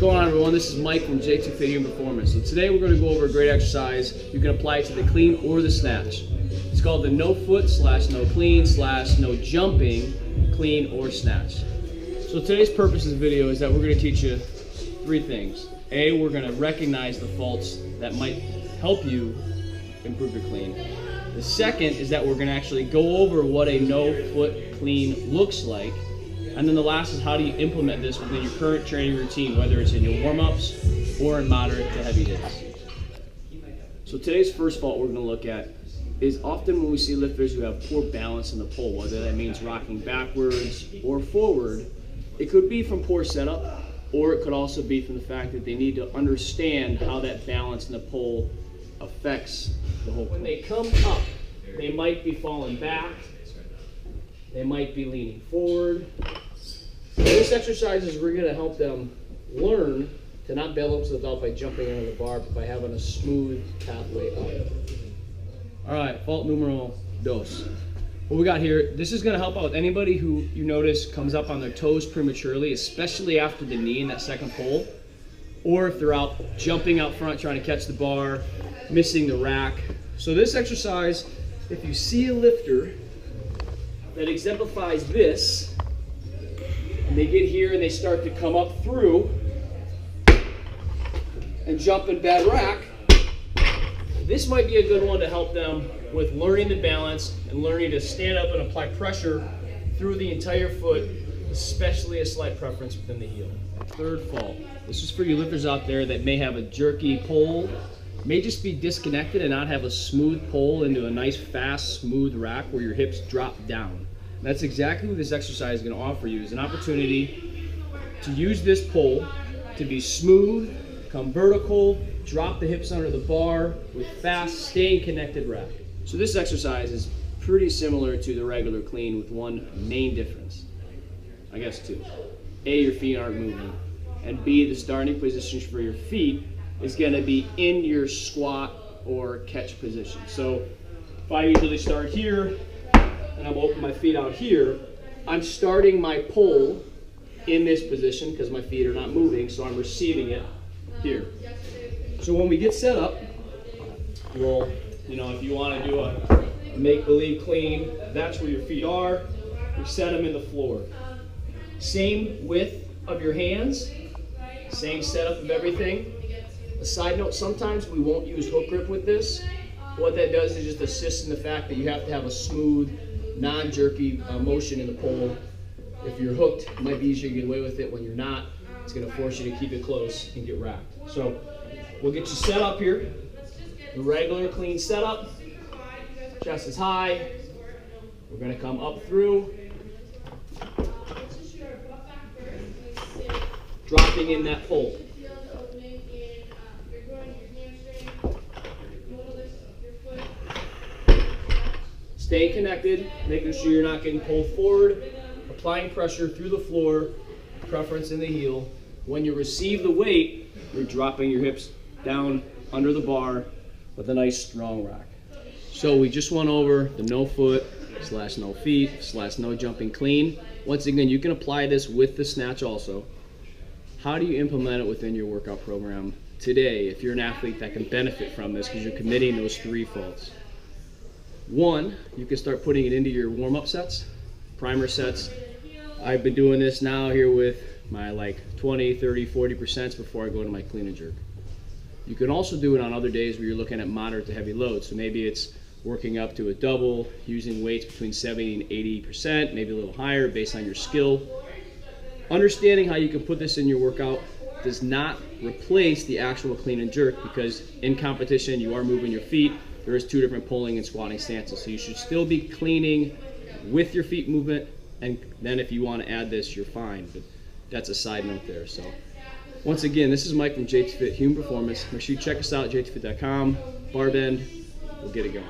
going on, everyone? This is Mike from J2 Fit Human Performance. So today we're going to go over a great exercise. You can apply it to the clean or the snatch. It's called the no foot / no clean / no jumping clean or snatch. So today's purpose of the video is that we're going to teach you three things. A, we're going to recognize the faults that might help you improve your clean. The second is that we're going to actually go over what a no foot clean looks like. And then the last is how do you implement this within your current training routine, whether it's in your warm-ups or in moderate to heavy hits. So today's first fault we're going to look at is often when we see lifters who have poor balance in the pole, whether that means rocking backwards or forward, it could be from poor setup, or it could also be from the fact that they need to understand how that balance in the pole affects the whole. When they come up, they might be falling back, they might be leaning forward. This exercise is we're going to help them learn to not bail themselves out by jumping under the bar, but by having a smooth pathway up. All right, fault numero dos. What we got here, this is going to help out anybody who you notice comes up on their toes prematurely, especially after the knee in that second pole, or if they're out jumping out front trying to catch the bar, missing the rack. So this exercise, if you see a lifter that exemplifies this, and they get here and they start to come up through and jump in bad rack, this might be a good one to help them with learning the balance and learning to stand up and apply pressure through the entire foot, especially a slight preference within the heel. Third fault. This is for you lifters out there that may have a jerky pole, may just be disconnected and not have a smooth pole into a nice, fast, smooth rack where your hips drop down. And that's exactly what this exercise is going to offer you, is an opportunity to use this pole to be smooth, come vertical, drop the hips under the bar with fast, staying connected rack. So this exercise is pretty similar to the regular clean with one main difference. I guess two. A, your feet aren't moving. And B, the starting position for your feet is going to be in your squat or catch position. So if I usually start here and I'm opening my feet out here, I'm starting my pole in this position because my feet are not moving, so I'm receiving it here. So when we get set up, well, if you want to do a make-believe clean, that's where your feet are. We set them in the floor. Same width of your hands, same setup of everything. A side note, sometimes we won't use hook grip with this. What that does is just assist in the fact that you have to have a smooth, non-jerky motion in the pole. If you're hooked, it might be easier to get away with it. When you're not, it's going to force you to keep it close and get racked. So we'll get you set up here. The regular clean setup. Chest is high. We're going to come up through. Dropping in that pole. Stay connected, making sure you're not getting pulled forward, applying pressure through the floor, preference in the heel. When you receive the weight, you're dropping your hips down under the bar with a nice strong rack. So we just went over the no foot / no feet / no jumping clean. Once again, you can apply this with the snatch also. How do you implement it within your workout program today if you're an athlete that can benefit from this because you're committing those three faults? One, you can start putting it into your warm-up sets, primer sets. I've been doing this now here with my 20, 30, 40% before I go to my clean and jerk. You can also do it on other days where you're looking at moderate to heavy loads. So maybe it's working up to a double, using weights between 70 and 80%, maybe a little higher based on your skill. Understanding how you can put this in your workout does not replace the actual clean and jerk, because in competition you are moving your feet. There is two different pulling and squatting stances. So you should still be cleaning with your feet movement, and then if you want to add this, you're fine. But that's a side note there. So once again, this is Mike from J2 Fit Human Performance. Make sure you check us out at j2fit.com. Bar bend, we'll get it going.